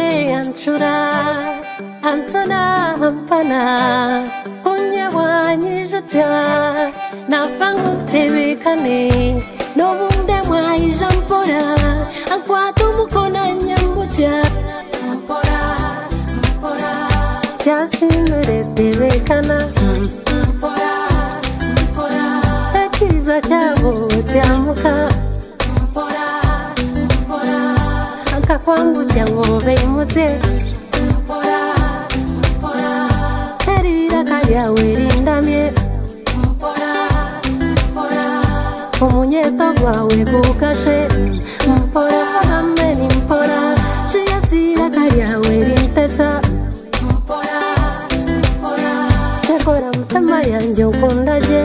anchura antana hampana kunya wanyijutya nafangu tebekane nobunde mwayijampora akwatu mukona nyambutya mpora jasinure tebekana mpora tachiza chabo tyamuka mpora kwangu tyangobe imutse mpora terira kaya werindamye mpora omunyeto gwawe gukashe mpora ameni mpora chiyasira kaya werinteta mpora tekora mutama yanje ukundaje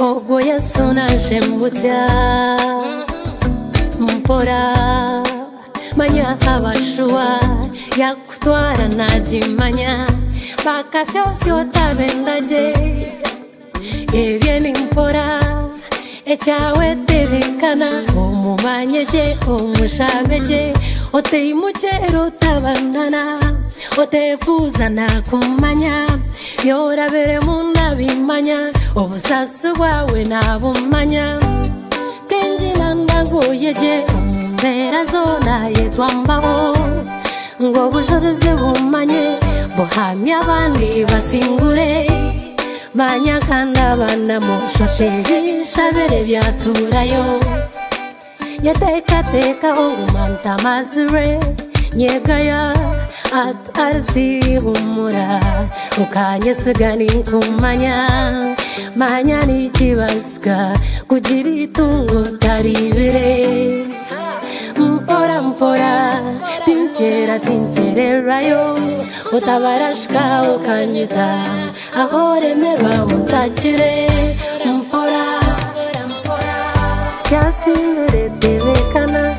ogwo Yesu naje mbutya mpora manya abashua yakutwara najimanya bakasyo tabendaje ebyeni mpora echawe tebekana omumanyeje omushabeje oteimuchero tabandana otefuza na kumanya yorabere munda bimanya obusasu bwawe nabumanya kenjina ndagoyeje Vera zona yetwambaho ngo bujoreze bumanye buhamya abandi basingure manya kanda bana mushoteri shabere byaturayo yateka ngumanta mazure nyegaya at arsi humura ukanye sigani kumanya manya ni kibaska kugira itungo taribere mpora tinchererayo utabarashka ukanyita ahoremerwa utakire mpora jasinure tebekana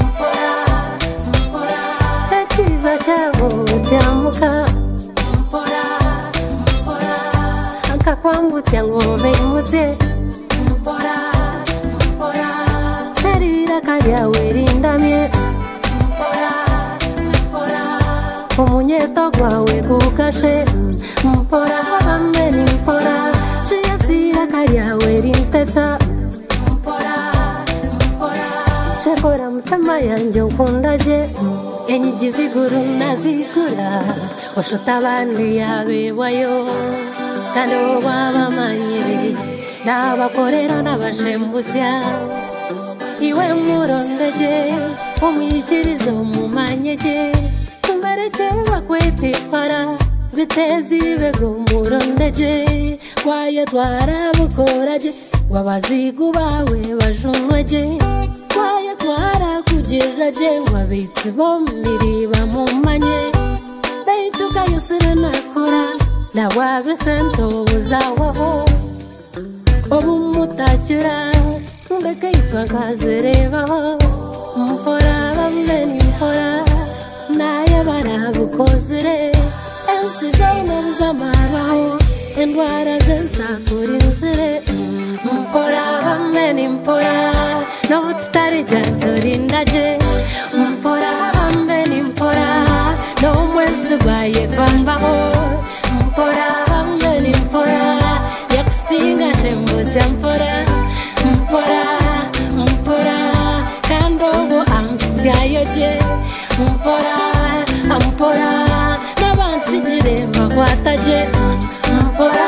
mpora tachiza chabo tyamuka mpora akakwangu tyangobe imutse mpora terira kaya werindamye mpora omunyeto gwawe gukashe mpora ameni mpora chiyasira kaya werinteta mpora chekora mutama yanje ukundaje enyigizi guru nazigura oshota abandi yabewayo kandi wabamanyire n'abakorera n'abashembutya iwe murondeje umwikirizo mumanyeje tumbereke bakwete para bitezi bego murondeje kwayo twarabukoraje wabazigu bawe bajunweje kwayo twarakugiraje wabitsi bomiriba mumanye beituka yusire nakora nawabesento uzawaho obumutakira ndeke itwakazereba mpora bameni mpora naye barabukozere ensizaine zamaraho endwara zensakurinzire mpora bameni mpora nobututari janturindaje mpora bameni mpora nomwesi gwaye twambaho mpora bameni mpora yakusinga shembutya mpora mpora kandobo amfisyayoje mpora n'abansigire mbakwataje mpora